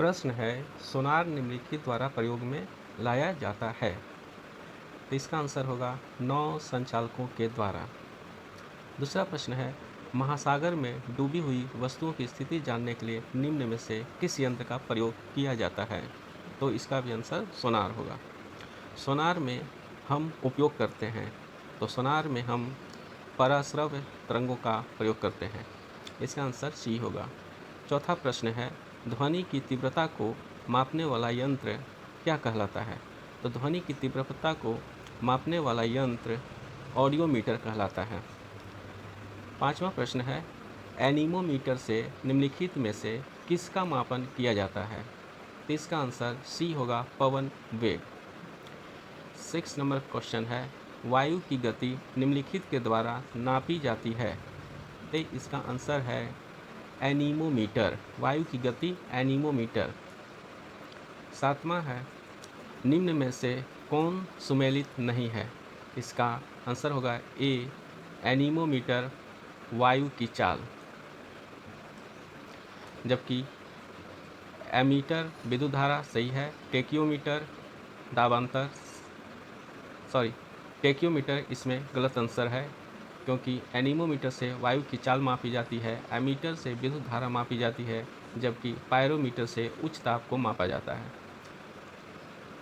प्रश्न है, सोनार निम्नलिखित द्वारा प्रयोग में लाया जाता है। तो इसका आंसर होगा नौ संचालकों के द्वारा। दूसरा प्रश्न है, महासागर में डूबी हुई वस्तुओं की स्थिति जानने के लिए निम्न में से किस यंत्र का प्रयोग किया जाता है। तो इसका भी आंसर सोनार होगा। सोनार में हम उपयोग करते हैं, तो सोनार में हम पराश्रव्य तरंगों का प्रयोग करते हैं। इसका आंसर सी होगा। चौथा प्रश्न है, ध्वनि की तीव्रता को मापने वाला यंत्र क्या कहलाता है। तो ध्वनि की तीव्रता को मापने वाला यंत्र ऑडियोमीटर कहलाता है। पांचवा प्रश्न है, एनीमोमीटर से निम्नलिखित में से किसका मापन किया जाता है। तो इसका आंसर सी होगा, पवन वेग। 6 नंबर क्वेश्चन है, वायु की गति निम्नलिखित के द्वारा नापी जाती है। तो इसका आंसर है एनीमोमीटर। वायु की गति एनीमोमीटर। सातवां है, निम्न में से कौन सुमेलित नहीं है। इसका आंसर होगा ए, एनीमोमीटर वायु की चाल। जबकि एमीटर विद्युत धारा सही है। टेकियोमीटर दाबांतर टेकियोमीटर इसमें गलत आंसर है, क्योंकि एनीमोमीटर से वायु की चाल मापी जाती है, एमीटर से विद्युत धारा मापी जाती है, जबकि पायरोमीटर से उच्च ताप को मापा जाता है।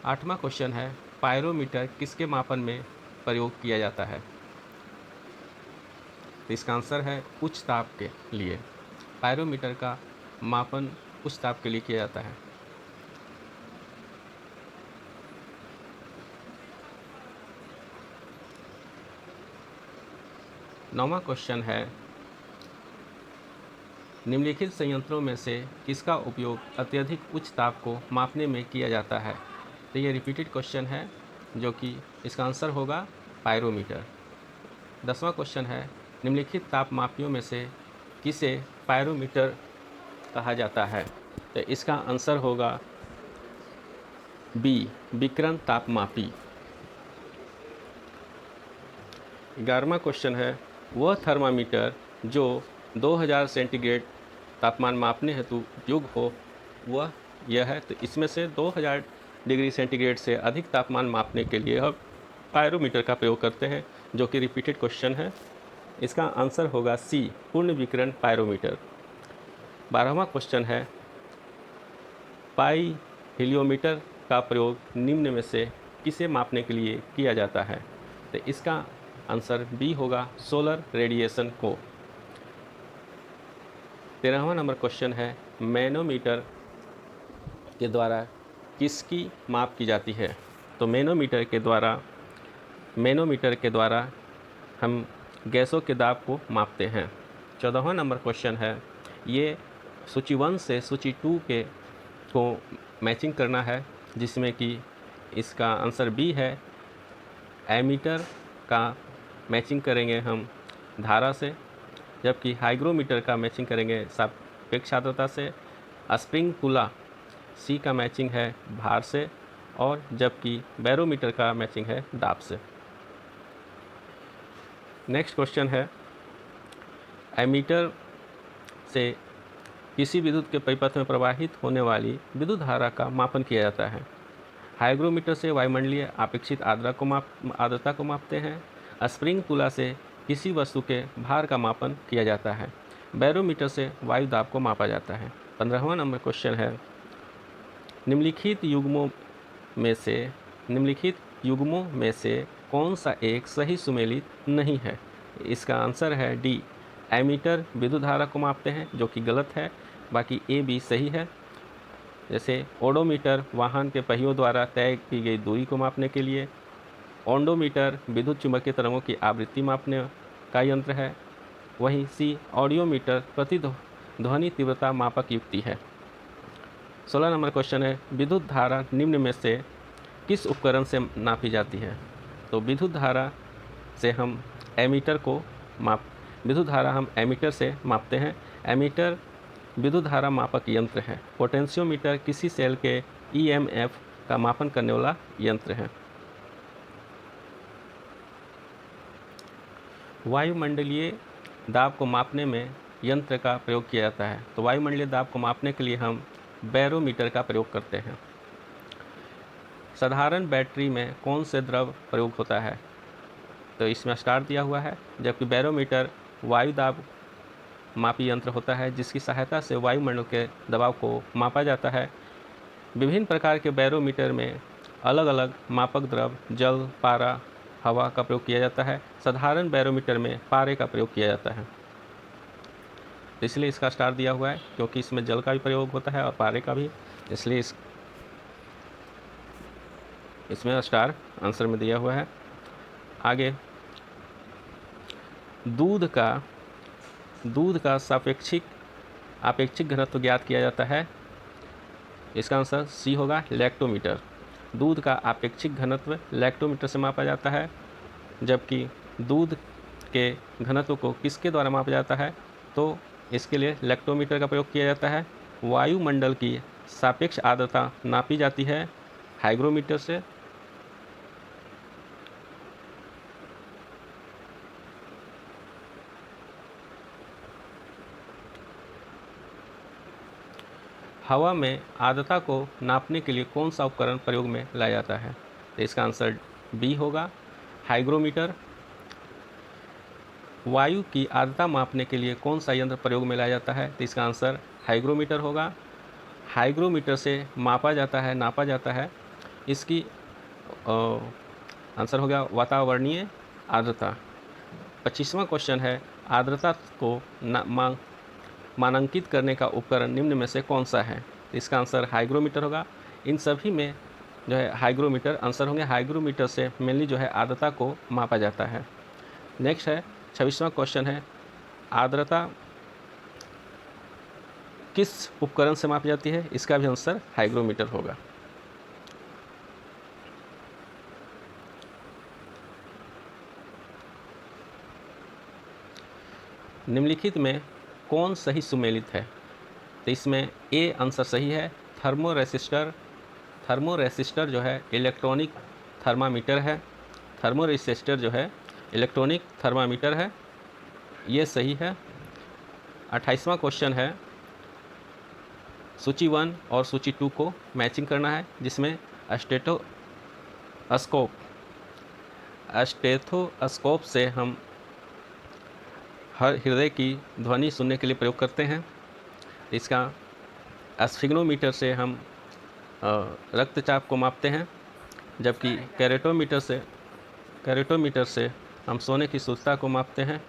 आठवां क्वेश्चन है, पायरोमीटर किसके मापन में प्रयोग किया जाता है। तो इसका आंसर है उच्च ताप के लिए। पायरोमीटर का मापन उच्च ताप के लिए किया जाता है। नौवां क्वेश्चन है, निम्नलिखित संयंत्रों में से किसका उपयोग अत्यधिक उच्च ताप को मापने में किया जाता है। तो ये रिपीटेड क्वेश्चन है, जो कि इसका आंसर होगा पायरोमीटर। 10वां क्वेश्चन है, निम्नलिखित ताप मापियों में से किसे पायरोमीटर कहा जाता है। तो इसका आंसर होगा बी, विकिरण तापमापी। 11वां क्वेश्चन है, वह थर्मामीटर जो 2000 सेंटीग्रेड तापमान मापने हेतु उपयोग हो वह यह है। तो इसमें से 2000 डिग्री सेंटीग्रेड से अधिक तापमान मापने के लिए हम पायरोमीटर का प्रयोग करते हैं, जो कि रिपीटेड क्वेश्चन है। इसका आंसर होगा सी, पूर्ण विकिरण पायरोमीटर। 12वां क्वेश्चन है, पाई हीलियोमीटर का प्रयोग निम्न में से किसे मापने के लिए किया जाता है। तो इसका आंसर बी होगा, सोलर रेडिएशन को। 13वां नंबर क्वेश्चन है, मैनोमीटर के द्वारा किसकी माप की जाती है। तो मैनोमीटर के द्वारा हम गैसों के दाब को मापते हैं। 14वां नंबर क्वेश्चन है, ये सूची 1 से सूची 2 को मैचिंग करना है, जिसमें कि इसका आंसर बी है, एमीटर का मैचिंग करेंगे हम धारा से, जबकि हाइग्रोमीटर का मैचिंग करेंगे सापेक्ष आर्द्रता से। स्प्रिंगकुला सी का मैचिंग है भार से, और जबकि बैरोमीटर का मैचिंग है दाब से। नेक्स्ट क्वेश्चन है, एमीटर से किसी विद्युत के परिपथ में प्रवाहित होने वाली विद्युत धारा का मापन किया जाता है। हाइग्रोमीटर से वायुमंडलीय अपेक्षित आर्द्रता को मापते हैं। स्प्रिंगकुला से किसी वस्तु के भार का मापन किया जाता है। बैरोमीटर से वायु दाब को मापा जाता है। 15वां नंबर क्वेश्चन है, निम्नलिखित युग्मों में से कौन सा एक सही सुमेलित नहीं है। इसका आंसर है डी, एमीटर विद्युत धारा को मापते हैं, जो कि गलत है। बाकी ए बी सही है। जैसे ओडोमीटर वाहन के पहियों द्वारा तय की गई दूरी को मापने के लिए, ओंडोमीटर विद्युत चुम्बकीय तरंगों की आवृत्ति मापने का यंत्र है। वहीं सी, ऑडियोमीटर प्रतिध्वनि तीव्रता मापक युक्ति है। 16 नंबर क्वेश्चन है, विद्युत धारा निम्न में से किस उपकरण से नापी जाती है। तो विद्युत धारा हम एमीटर से मापते हैं। एमीटर विद्युत धारा मापक यंत्र है। पोटेंशियोमीटर किसी सेल के ईएमएफ का मापन करने वाला यंत्र है। वायुमंडलीय दाब को मापने में यंत्र का प्रयोग किया जाता है। तो वायुमंडलीय दाब को मापने के लिए हम बैरोमीटर का प्रयोग करते हैं। साधारण बैटरी में कौन से द्रव प्रयोग होता है? तो इसमें स्टार दिया हुआ है, जबकि बैरोमीटर वायु दाब मापी यंत्र होता है जिसकी सहायता से वायुमंडल के दबाव को मापा जाता है। विभिन्न प्रकार के बैरोमीटर में अलग अलग मापक द्रव जल, पारा, हवा का प्रयोग किया जाता है। साधारण बैरोमीटर में पारे का प्रयोग किया जाता है, इसलिए इसका स्टार दिया हुआ है, क्योंकि इसमें जल का भी प्रयोग होता है और पारे का भी, इसलिए इसमें स्टार आंसर में दिया हुआ है। आगे, दूध का आपेक्षिक घनत्व ज्ञात किया जाता है। इसका आंसर सी होगा, लैक्टोमीटर। दूध का आपेक्षिक घनत्व लैक्टोमीटर से मापा जाता है, जबकि दूध के घनत्व को किसके द्वारा मापा जाता है? तो इसके लिए लैक्टोमीटर का प्रयोग किया जाता है। वायुमंडल की सापेक्ष आर्द्रता नापी जाती है हाइग्रोमीटर से। हवा में आर्द्रता को नापने के लिए कौन सा उपकरण प्रयोग में लाया जाता है? तो इसका आंसर बी होगा, हाइग्रोमीटर। वायु की आर्द्रता मापने के लिए कौन सा यंत्र प्रयोग में लाया जाता है? तो इसका आंसर हाइग्रोमीटर होगा। हाइग्रोमीटर से नापा जाता है। इसकी आंसर हो गया वातावरणीय आर्द्रता। 25वां क्वेश्चन है, आर्द्रता को मानांकित करने का उपकरण निम्न में से कौन सा है? इसका आंसर हाइग्रोमीटर होगा। इन सभी में जो है हाइग्रोमीटर आंसर होंगे। हाइग्रोमीटर से मेनली जो है आर्द्रता को मापा जाता है। नेक्स्ट है 26वां क्वेश्चन है, आर्द्रता किस उपकरण से मापी जाती है? इसका भी आंसर हाइग्रोमीटर होगा। निम्नलिखित में कौन सही सुमेलित है? तो इसमें ए आंसर सही है, थर्मोरेसिस्टर जो है इलेक्ट्रॉनिक थर्मामीटर है। थर्मोरेसिस्टर जो है इलेक्ट्रॉनिक थर्मामीटर है, ये सही है। 28वां क्वेश्चन है, सूची 1 और सूची 2 को मैचिंग करना है, जिसमें स्टेथोस्कोप से हम हर हृदय की ध्वनि सुनने के लिए प्रयोग करते हैं। इसका स्फिग्नोमीटर से हम रक्तचाप को मापते हैं, जबकि कैरोटोमीटर से हम सोने की शुद्धता को मापते हैं।